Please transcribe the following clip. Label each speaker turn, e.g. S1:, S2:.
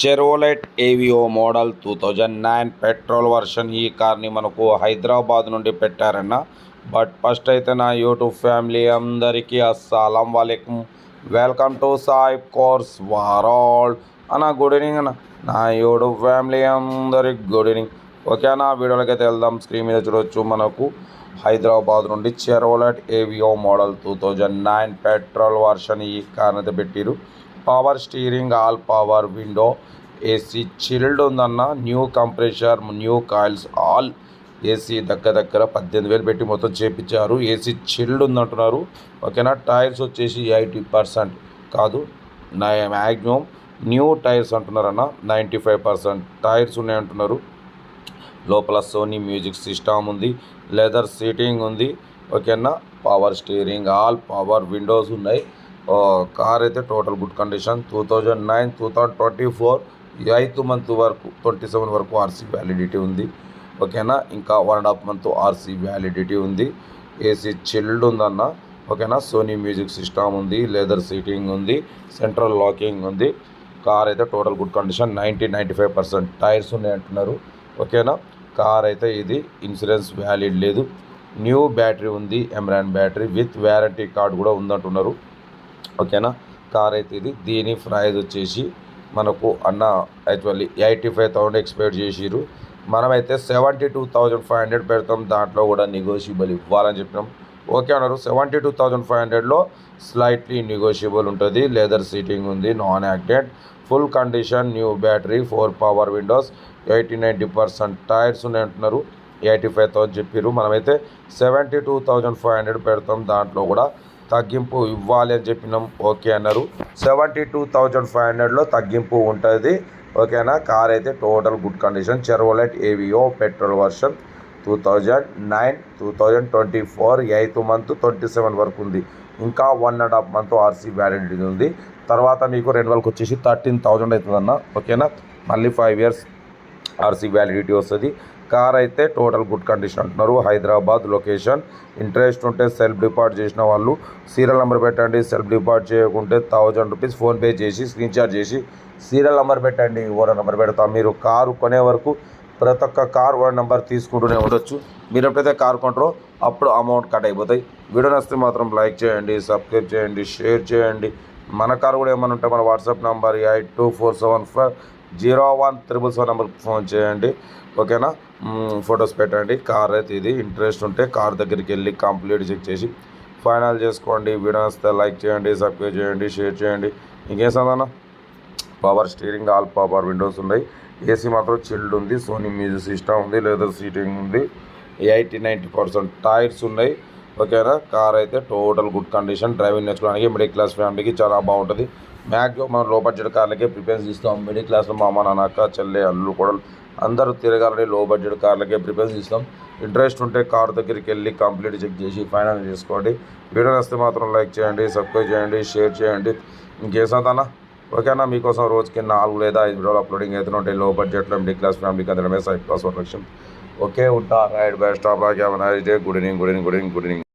S1: చెరోలెట్ Aveo model 2009 petrol version. ఈ కార్ని మనకు హైదరాబాద్ నుండి పెట్టారన్న. బట్ ఫస్ట్ అయితే నా యూట్యూబ్ ఫ్యామిలీ అందరికీ అస్సలం వాలేకుమ్, welcome to Sai cars world అన్న. గుడ్ ఈవినింగ్ అన్న. నా యూట్యూబ్ ఫ్యామిలీ అందరికి గుడ్ ఈవినింగ్. ఓకే అన్న, వీడియోలకి అయితే వెళ్దాం. స్క్రీన్ మీద చూడవచ్చు మనకు హైదరాబాద్ నుండి Chevrolet Aveo model 2009 petrol version. ఈ కార్ని అయితే పెట్టిరు. Power steering, all power window, AC chilled ఉందన్న. New compressor, new coils, all AC దగ్గర 18,000 పెట్టి మొత్తం చేపించారు. ఏసీ చిల్డ్ ఉందంటున్నారు. ఓకేనా. టైర్స్ వచ్చేసి 80% కాదు, మ్యాక్సిమం న్యూ టైర్స్ అంటున్నారన్న. 95% టైర్స్ ఉన్నాయంటున్నారు. లోపల సోనీ మ్యూజిక్ సిస్టమ్ ఉంది, లెదర్ సీటింగ్ ఉంది. ఓకేనా. Power steering, all power windows ఉన్నాయి. కార్ అయితే total good condition. 2009 2024 8th month వరకు 27 వరకు ఆర్సీ వ్యాలిడిటీ ఉంది. ఓకేనా. ఇంకా 1.5 month ఆర్సీ వ్యాలిడిటీ ఉంది. ఏసీ చిల్డ్ ఉందన్న. ఓకేనా. సోనీ మ్యూజిక్ సిస్టమ్ ఉంది, లెదర్ సీటింగ్ ఉంది, సెంట్రల్ లాకింగ్ ఉంది. కార్ అయితే టోటల్ గుడ్ కండిషన్. 95% టైర్స్ ఉన్నాయి అంటున్నారు. ఓకేనా. కార్ అయితే ఇది ఇన్సూరెన్స్ వ్యాలిడ్ లేదు. న్యూ బ్యాటరీ ఉంది, ఎమ్రాన్ బ్యాటరీ విత్ వారంటీ కార్డు కూడా ఉందంటున్నారు. ఓకేనా. కార్ అయితే ఇది. దీని ప్రైస్ వచ్చేసి మనకు అన్న యాక్చువల్లీ 85,000 ఎక్స్పెక్ట్ చేసిరు. మనమైతే 72,500 పెడతాం. దాంట్లో కూడా నెగోషియబుల్ ఇవ్వాలని చెప్పినాం. ఓకే అన్నారు. 72,500లో స్లైట్లీ నెగోషియబుల్ ఉంటుంది. లెదర్ సీటింగ్ ఉంది, non acted, full condition, new battery, 4 power windows, 80-90% tyres ఉన్నాయంటున్నారు. 85,000 చెప్పారు. మనమైతే 72,500 పెడతాం. దాంట్లో కూడా తగ్గింపు ఇవ్వాలి అని చెప్పినాం. ఓకే అన్నారు. 72,500లో తగ్గింపు ఉంటుంది. ఓకేనా. కార్ అయితే total good condition. Chevrolet Aveo petrol version 2009 2024 8th month 27 వరకు ఉంది. ఇంకా 1.5 month ఆర్సీ వ్యాలిడిటీ ఉంది. తర్వాత మీకు రెన్యువల్కి వచ్చేసి 13,000 అవుతుందన్న. ఓకేనా. మళ్ళీ 5 years ఆర్సీ వ్యాలిడిటీ వస్తుంది. కార్ అయితే టోటల్ గుడ్ కండిషన్ అంటున్నారు. హైదరాబాద్ లొకేషన్. ఇంట్రెస్ట్ ఉంటే సెల్ఫ్ డిపార్ట్ చేసిన వాళ్ళు సీరియల్ నెంబర్ పెట్టండి. సెల్ఫ్ డిపార్ట్ చేయకుంటే 1000 రూపీస్ ఫోన్పే చేసి స్క్రీన్ షాట్ చేసి సీరియల్ నెంబర్ పెట్టండి. ఓరో నెంబర్ పెడతాం. మీరు కారు కొనే వరకు ప్రతి ఒక్క కార్ ఓరో నెంబర్ తీసుకుంటూనే ఉండొచ్చు. మీరు ఎప్పుడైతే కార్ కొంటారో అప్పుడు అమౌంట్ కట్ అయిపోతాయి. వీడియో నచ్చితే మాత్రం లైక్ చేయండి, సబ్స్క్రైబ్ చేయండి, షేర్ చేయండి. మన కారు కూడా ఏమైనా ఉంటే మన వాట్సాప్ నెంబర్ 8247501777 నెంబర్కి ఫోన్ చేయండి. ఓకేనా. ఫొటోస్ పెట్టండి. కార్ అయితే ఇది. ఇంట్రెస్ట్ ఉంటే కార్ దగ్గరికి వెళ్ళి కంప్లీట్ చెక్ చేసి ఫైనల్ చేసుకోండి. వీడియో వస్తే లైక్ చేయండి, సబ్స్క్రైబ్ చేయండి, షేర్ చేయండి. ఇంకేం సందన్న. Power steering, all power windows ఉన్నాయి. ఏసీ మాత్రం చిల్డ్ ఉంది, సోనీ మ్యూజిక్ సిస్టమ్ ఉంది, లెదర్ సీటింగ్ ఉంది, 80-90% టైర్స్ ఉన్నాయి. ఓకేనా. కార్ అయితే టోటల్ గుడ్ కండిషన్. డ్రైవింగ్ నేర్చుకోవడానికి మిడిల్ క్లాస్ ఫ్యామిలీకి చాలా బాగుంటుంది. మ్యాక్సిమం మనం లో బడ్జెట్ కార్లకే ప్రిఫరెన్స్ ఇస్తాం. మిడిల్ క్లాస్లో మా అమ్మ, నాన్న, అక్క, చెల్లె, అల్లు కూడా అందరూ తిరగాలని లో బడ్జెట్ కార్లకే ప్రిఫరెన్స్ ఇస్తాం. ఇంట్రెస్ట్ ఉంటే కార్ దగ్గరికి వెళ్ళి కంప్లీట్ చెక్ చేసి ఫైనల్ చేసుకోండి. వీడియో వస్తే మాత్రం లైక్ చేయండి, సబ్స్క్రైబ్ చేయండి, షేర్ చేయండి. ఇంకేసంతన్నా. ఓకేనా. మీకోసం రోజుకి 4 లేదా 5 వీడియోలు అప్లోడింగ్ అవుతూనే ఉంటాయి. లో బడ్జెట్లో మిడిల్ క్లాస్ ఫ్యామిలీకి అందడమే సైడ్ క్లాస్ ప్రొటెక్షన్. ఓకే ఉంటా. Right by. Stop. Good evening.